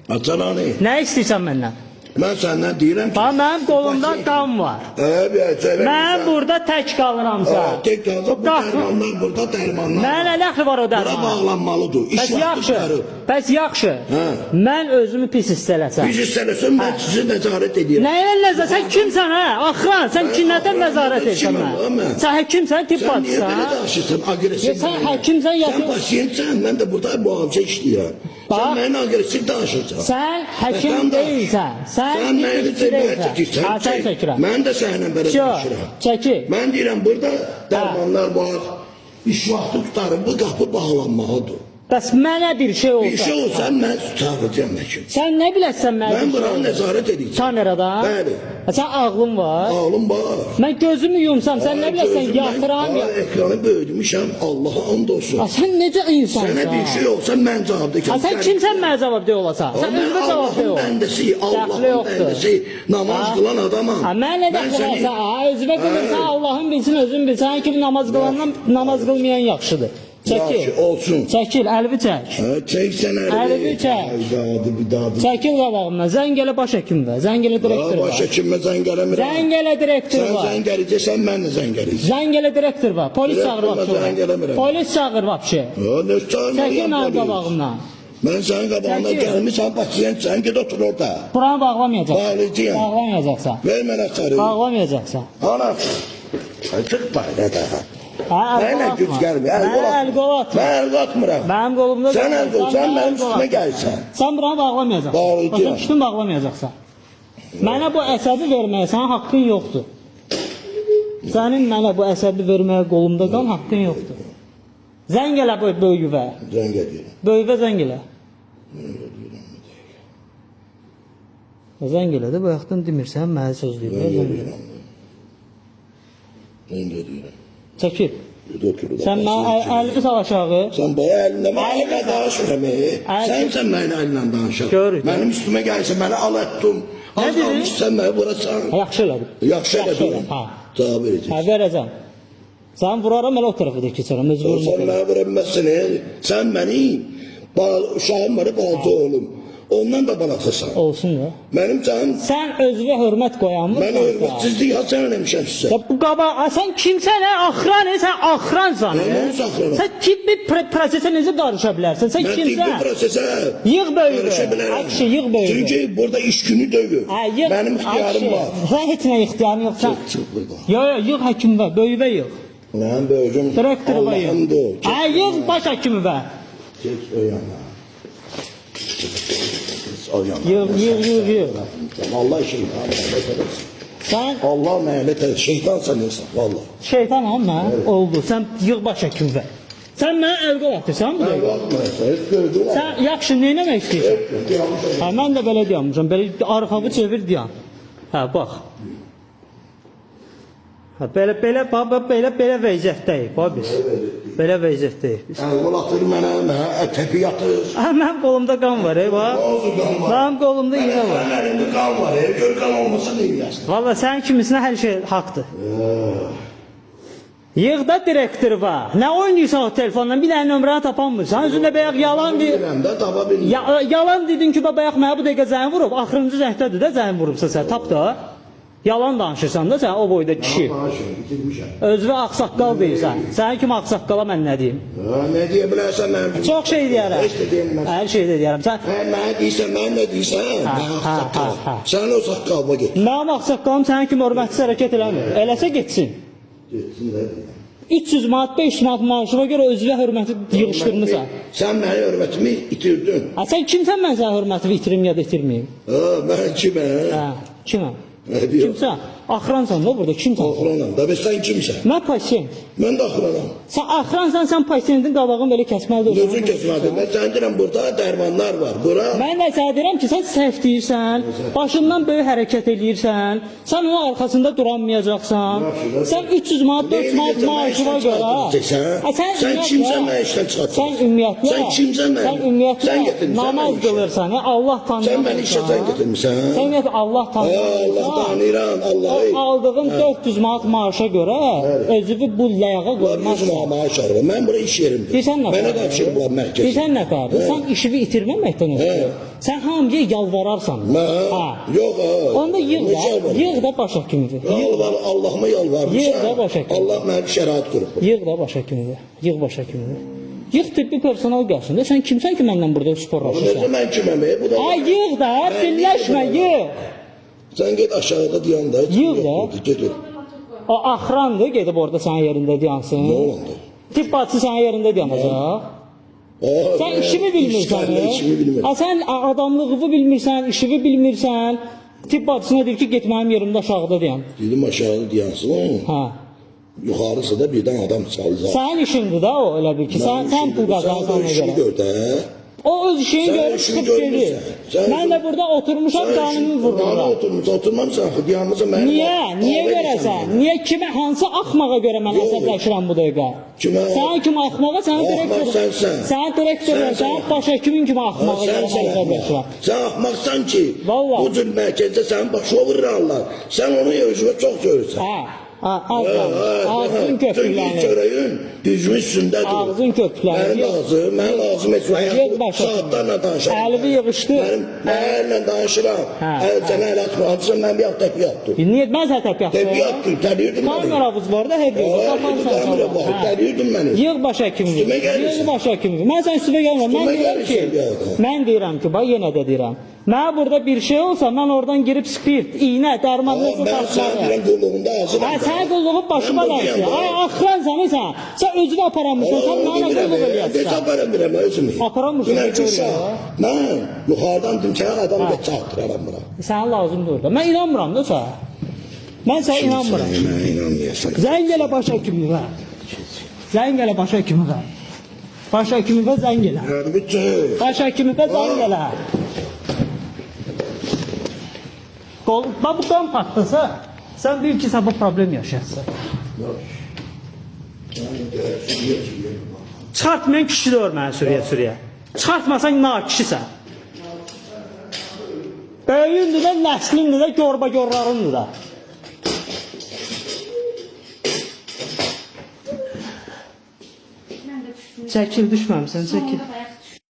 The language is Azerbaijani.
Açalanı. Nə istəyirsən məndən? Mən səndən deyirəm ki... Bax, mənim qolumda qan var. Mən burada tək qalıramsa. Tək qalsa bu dərmanlar, burada dərmanlar. Mənə nə dəxli var o dərman? Bura bağlanmalıdır. Bəs yaxşı, bəs yaxşı. Mən özümü pis hiss eləsəm. Pis hiss eləsəm, mən sizi nəzarət edirəm. Nəyə nəzarət? Sən kimsən, hə? Axıran, sən kimlərdən nəzarət edirsən mən? Sən həkimsən, tibb bacısan. Sən niyə belə bacısan? danışırsan, agresiv? Sən həkimsən, Sən pasiyentsən, mən də burada müalicə işləyirəm. Sən mənə agresiv danışırsan. Sən həkim deyilsən. Sən məni çəkirsən. Mən də səninlə belə danışıram. Çəkil. Mən deyirəm, burada dərmanlar var. İş vaxtı tutarım, bu qapı bağlanmalıdır. Bəs mənə bir şey olsa. Bir şey olsa mən çağıracağım həkim. Sən nə biləsən mənə? Mən buranı nəzarət edəcəm. Kameradan? Bəli. Sən ağlın var? Ağlım var. Mən gözümü yumsam, sən nə biləsən, yatıram ya. Ekranı böyüdmüşəm, Allaha and olsun. Sən necə insansan? Sənə bir şey olsa mən cavabdekəm. Sən kimsən mənə cavabdeh olasan? Sən özünə cavabdeh ol. Allahın bəndəsi, Allahın bəndəsi, namaz qılan adamam. Mən nə dəxli varsa, özünə qılırsan, Allahın bilsin, özün bilsin. Sən kimi namaz qılandan namaz qılmayan yaxşıdır. Çəkil. Olsun. Çəkil, əlvi çək. Çəksən əlvi çək. Çəkil qabağımdan. Zəng elə baş həkim və. Zəng elə direktor var. Baş həkimə zəng eləmirəm. Zəng elə direktor var. Sən zəng eləyəcəksən, mən də zəng eləyəcəm. Zəng elə direktor var. Polis çağır vapşı. Polis çağır vapşı. Çəkil mənim qabağımdan. Mən sənin qabağına gəlmişsən, pasiyentsən, ged otur orada. Buranı bağlamayacaqsan. Bağlayacağım. Bağlamayacaqsan. Ver mənə sarı. Bağlamayacaqsan. Ana. Çıx bayrağa. Mənə güc gəlmir. Əl qol atma. Mən əl atmıram. Mənim qolumda sən əl qol, sən mənim üstümə gəlsən. Sən buranı bağlamayacaqsan. Bağlayacağım. Üstünü bağlamayacaqsan. Mənə bu əsəbi verməyə sənin haqqın yoxdur. Sənin mənə bu əsəbi verməyə qolumda qan haqqın yoxdur. Zəng elə bu böyüvə. Zəng edirəm. Böyüvə zəng elə. Zəng elə də bayaqdan demirsən, mənə söz deyirəm. Zəng edirəm. Çəkil. Sən mənə əlini sal aşağı. Sən baya əlində, mən əllə danışmıram. Sən mənə əllə danışır. Mənim üstümə gəlsən, mənə al etdim. Az qalmış sən mənə vurasan. Yaxşı elədim. Yaxşı elədim. Cavab verəcəksən. Verəcəm. Sən vuraram, elə o tərəfə də keçərəm. Sən mənə vura bilməzsən. Sən mənim uşağım var, balaca oğlum. Ondan da balacasan. Olsun da. Mənim canım... Sən özünə hörmət qoyanmısın. Mən hörmətsizlik sən eləmişəm sizə. Bu qaba, sən kimsən, axran, sən axransan. Mən onu saxlanam. Sən tibbi prosesə necə qarışa bilərsən? Sən kimsən? Mən tibbi prosesə yığ böyüdü. Qarışa bilərəm. Akşı, yığ böyüdü. Çünki burada iş günü döyür. Mənim ixtiyarım var. Sən heç nə ixtiyarın yoxsan. Yığ həkimə, böyüvə yığ. Mən böyücüm. Direktoruma yığ. Yığ baş həkimi və. Geç o yana. Yığ. Allah şeytan. Sən Allah məhələt et. Şeytansan insan. Vallahi. Şeytanam mən. Oldu. Sən yığ baş həkimi və. Sən mənə əl qol atırsan bu dəqiqə. Sən yaxşı nə etmək istəyirsən? Mən də belə deyəmişəm. Belə arxağı çevir deyəm. Hə, bax. Belə vəziyyətdəyik, biz. Belə vəziyyətdəyik biz. Qol atır mənə, təpi yatır. Mənim qolumda qan var, bax. Mənim qolumda iğnə var. Mənim əlimdə qan var, gör qan olmasa deyilməsin. Valla sənin kimisinə hər şey haqdır. Yığ da direktor var. Nə oynayırsan o telefonla, bir dənə nömrəni tapanmırsan. Özündə bayaq yalan yalan dedin ki, bayaq mənə bu dəqiqə zəng vurub. Axırıncı zəngdədir də zəng vurubsa sən, tap da. Yalan danışırsan da sən o boyda kişi. Özünə ağsaqqal deyirsən. Sənin kimi ağsaqqala mən nə deyim? Nə deyə bilərsən mənim? Çox şey deyərəm. Heç də deyilməz. Hər şey də deyərəm. Mənə deyirsən, mən nə deyirsən? Mən ağsaqqal. Sən o saqqalba get. Mənim ağsaqqalım sənin kimi hörmətsiz hərəkət eləmir. Eləsə getsin. Getsin də. 300 manat, 500 manat maaşına görə özünə hörməti yığışdırmısan. Sən mənim hörmətimi itirdin. Sən kimsən mən sənə hörməti itirim ya da itirməyim? Mən kiməm? Kiməm? Kimsən? Axransan da burada, kimsən? Axranam. Da bəs sən kimsən? Mən pasiyent. Mən də axranam. Sən axransan, sən pasiyentin qabağını belə kəsməlidir. Özün kəsməlidir. Mən sən deyirəm, burada dərmanlar var. Mən də sənə deyirəm ki, sən səhv deyirsən, başından böyük hərəkət eləyirsən, sən onun arxasında duranmayacaqsan, sən 300 manat, 400 manat maaşına görə. Sən kimsən mən işdən çıxartsan? Sən ümumiyyətlə, sən kimsən mən? Sən ümumiyyətlə namaz qılırsan, Allah tanıyırsan. Sən məni işə sən getirmişsən. Sən ümumiyyətlə Allah tanıyırsan. Allah tanıyıram, Allah'ı. Aldığın 400 manat maaşa görə özünü bu layağa qoymazsan. 400 maaş alırım. Mən bura iş yerimdir. Deyirsən nə? Mənə tapşırıblar mərkəz. Deyirsən nə qabi? Sən işini itirməməkdən ötürü. Sən hamıya yalvararsan. Mən? Yox ha. Onda yığ da baş həkimidir. Allah'ıma yalvarmışam. Yığ da baş həkimidir. Allah mənə şərait qurub. Yığ da baş həkimidir. Yığ baş həkimidir. Yığ tibbi personal gəlsin də. Sən kimsən ki məndən burada sporlaşırsan? Necə mən kiməm? Bu da. Ay yığ da, birləşmə, yığ. Sən get aşağıda diyanda. Yığ da. Gedir. O axrandır, gedib orada sənin yerində dayansın. Nə oldu? Tibb bacısı sənin yerində dayanacaq. Sən işimi bilmirsən. Sən adamlığını bilmirsən, işini bilmirsən. Tibb bacısına deyir ki, get mənim yerimdə aşağıda dayan. Dedim aşağıda dayansın. Ha. Yuxarısı da birdən adam çalacaq. Sənin işindir da o, elə bil ki, sən pul qazansan ona işini görə. gör də. O öz işini görüb çıxıb gelir. Mən də burada oturmuşam, canımı vururam. Oturmamsan, dayanmısan mənim. Niyə görəsən? Niyə kimə, hansı axmağa görə mən əsəbləşirəm bu dəqiqə? Kimə? Sən kimi axmağa, sənin direktor. Sənin direktorun, sənin baş həkimin kimi axmağa görə mən əsəbləşirəm. Sən axmaqsan ki, Vallahi. bu cür mərkəzdə sənin başına vururarlar. Sən onu özünə çox söyürsən. Ağzın köpüklənir. Çörəyin düzümün üstündədir. Ağzın köpüklənir. Mən lazım etməyəm. Saatlarla danışıram. Əlini yığışdır. Mənimlə danışıram. Sənə əl atmaqcısın, mən bir hafta təpi yaptım. Niyə mən sən təpi yaptım? Təpi yaptım, təliyirdim məni. Kameramız var da hep yok. Təliyirdim məni. Yığ baş həkimini. Üstümə gəlirsən. Yığ baş həkimini. Mən sən üstümə gəlməm. Mən deyirəm ki, bax yenə də deyirəm. Mənə burada bir şey olsa, mən oradan girib spirt, iynə, dərman nəsə Mən sənə deyirəm qulluğunda hazıram. Sən qulluğun başıma dəysin. Ay, axıransan sən. Sən özünü aparamırsan, sən mənə qulluq eləyəsən. Heç aparamıram özümü. Aparamırsan. Dünən ki uşaq, mən yuxarıdan dimçəyə adam da çağıtıram bura. Sənə lazımdır orada. Mən inanmıram da sənə. Mən sənə inanmıram. Mən inanmıyorsan. Zəng elə baş həkimliyə. Zəng elə baş həkimliyə. Baş həkimliyə zəng elə. Baş həkimliyə zəng elə. Bax bu qan patlasa, sən bil ki, sən bu problem yaşayasın. Çıxartmayan kişi də var mənə sürüyə. Çıxartmasan nakişisən. Böyüyündür də, nəslindir də, görba-görlarındır da. Çəkil, düşməmsən, çəkil.